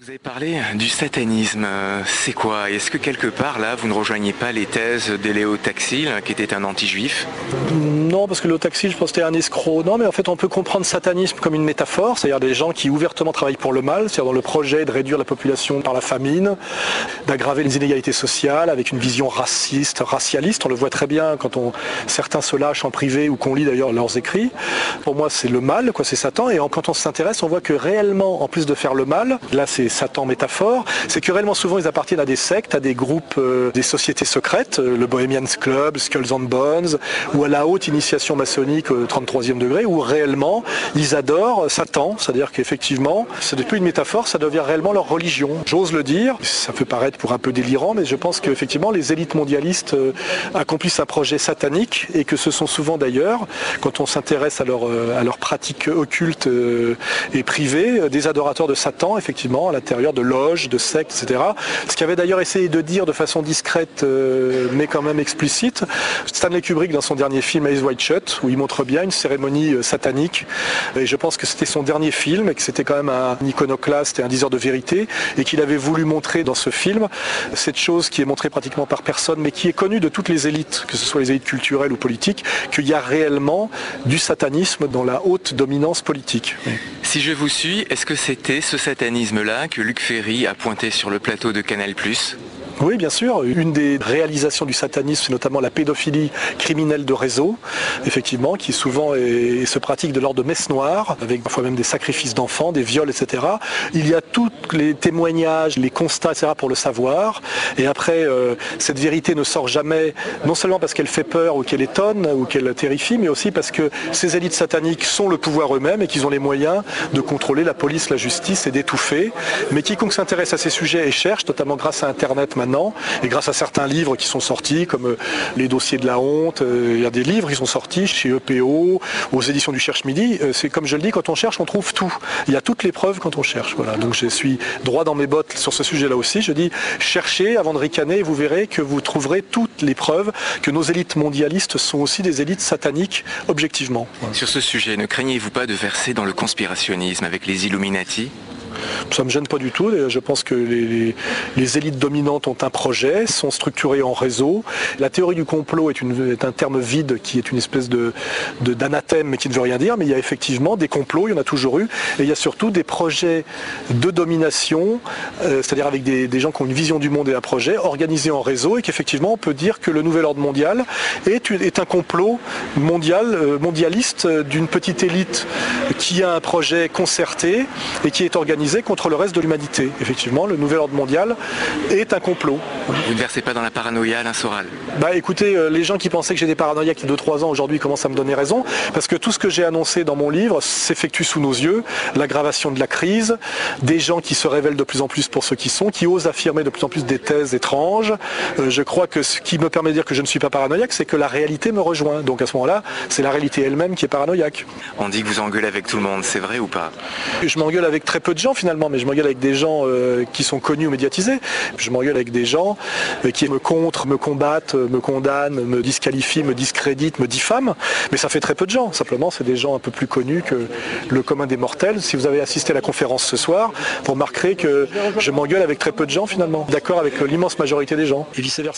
Vous avez parlé du satanisme, c'est quoi? Est-ce que quelque part là vous ne rejoignez pas les thèses d'Eléo Taxil qui était un anti-juif? Non, parce que Léo Taxil, je pense que c'était un escroc. Non, mais en fait on peut comprendre satanisme comme une métaphore, c'est-à-dire des gens qui ouvertement travaillent pour le mal, c'est-à-dire dans le projet de réduire la population par la famine, d'aggraver les inégalités sociales avec une vision raciste, racialiste. On le voit très bien quand certains se lâchent en privé ou qu'on lit d'ailleurs leurs écrits. Pour moi c'est le mal, c'est Satan, et quand on s'intéresse on voit que réellement, en plus de faire le mal, là c'est Satan métaphore, c'est que réellement souvent ils appartiennent à des sectes, à des groupes, des sociétés secrètes, le Bohemian Club, Skulls and Bones, ou à la haute initiation maçonnique au 33e degré, où réellement ils adorent Satan, c'est-à-dire qu'effectivement, ce n'est plus une métaphore, ça devient réellement leur religion. J'ose le dire, ça peut paraître pour un peu délirant, mais je pense qu'effectivement les élites mondialistes accomplissent un projet satanique, et que ce sont souvent d'ailleurs, quand on s'intéresse à leurs pratiques occultes et privées, des adorateurs de Satan, effectivement, à l'intérieur de loges, de sectes, etc. Ce qu'avait d'ailleurs essayé de dire de façon discrète, mais quand même explicite, Stanley Kubrick dans son dernier film Eyes Wide Shut, où il montre bien une cérémonie satanique. Et je pense que c'était son dernier film, et que c'était quand même un iconoclaste et un diseur de vérité, et qu'il avait voulu montrer dans ce film cette chose qui est montrée pratiquement par personne, mais qui est connue de toutes les élites, que ce soit les élites culturelles ou politiques, qu'il y a réellement du satanisme dans la haute dominance politique. Si je vous suis, est-ce que c'était ce satanisme-là que Luc Ferry a pointé sur le plateau de Canal+? Oui, bien sûr. Une des réalisations du satanisme, c'est notamment la pédophilie criminelle de réseau, effectivement, qui souvent se pratique de l'ordre de messe noire, avec parfois même des sacrifices d'enfants, des viols, etc. Il y a tous les témoignages, les constats, etc. pour le savoir. Et après, cette vérité ne sort jamais, non seulement parce qu'elle fait peur ou qu'elle étonne ou qu'elle terrifie, mais aussi parce que ces élites sataniques sont le pouvoir eux-mêmes et qu'ils ont les moyens de contrôler la police, la justice et d'étouffer. Mais quiconque s'intéresse à ces sujets et cherche, notamment grâce à Internet maintenant, et grâce à certains livres qui sont sortis, comme les dossiers de la honte, il y a des livres qui sont sortis chez EPO, aux éditions du Cherche Midi. C'est comme je le dis, quand on cherche, on trouve tout. Il y a toutes les preuves quand on cherche. Voilà. Donc je suis droit dans mes bottes sur ce sujet-là aussi. Je dis, cherchez avant de ricaner et vous verrez que vous trouverez toutes les preuves que nos élites mondialistes sont aussi des élites sataniques, objectivement. Voilà. Sur ce sujet, ne craignez-vous pas de verser dans le conspirationnisme avec les Illuminati ? Ça ne me gêne pas du tout. Je pense que les élites dominantes ont un projet, sont structurées en réseau. La théorie du complot est un terme vide qui est une espèce d'anathème mais qui ne veut rien dire. Mais il y a effectivement des complots, il y en a toujours eu. Et il y a surtout des projets de domination, c'est-à-dire avec des gens qui ont une vision du monde et un projet organisé en réseau, et qu'effectivement on peut dire que le nouvel ordre mondial est un complot mondialiste d'une petite élite qui a un projet concerté et qui est organisé contre le reste de l'humanité. Effectivement, le nouvel ordre mondial est un complot. Vous ne versez pas dans la paranoïa, Alain Soral? Écoutez, les gens qui pensaient que j'étais paranoïaque il y a 2-3 ans, aujourd'hui commencent à me donner raison, parce que tout ce que j'ai annoncé dans mon livre s'effectue sous nos yeux. L'aggravation de la crise, des gens qui se révèlent de plus en plus pour ceux qui sont, qui osent affirmer de plus en plus des thèses étranges. Je crois que ce qui me permet de dire que je ne suis pas paranoïaque, c'est que la réalité me rejoint. Donc à ce moment-là, c'est la réalité elle-même qui est paranoïaque. On dit que vous engueulez avec tout le monde, c'est vrai ou pas? Je m'engueule avec très peu de gens finalement, mais je m'engueule avec des gens qui sont connus ou médiatisés. Je m'engueule avec des gens qui me contre, me combattent, me condamnent, me disqualifient, me discréditent, me diffament. Mais ça fait très peu de gens. Simplement, c'est des gens un peu plus connus que le commun des mortels. Si vous avez assisté à la conférence ce soir, vous remarquerez que je m'engueule avec très peu de gens finalement. D'accord avec l'immense majorité des gens et vice-versa.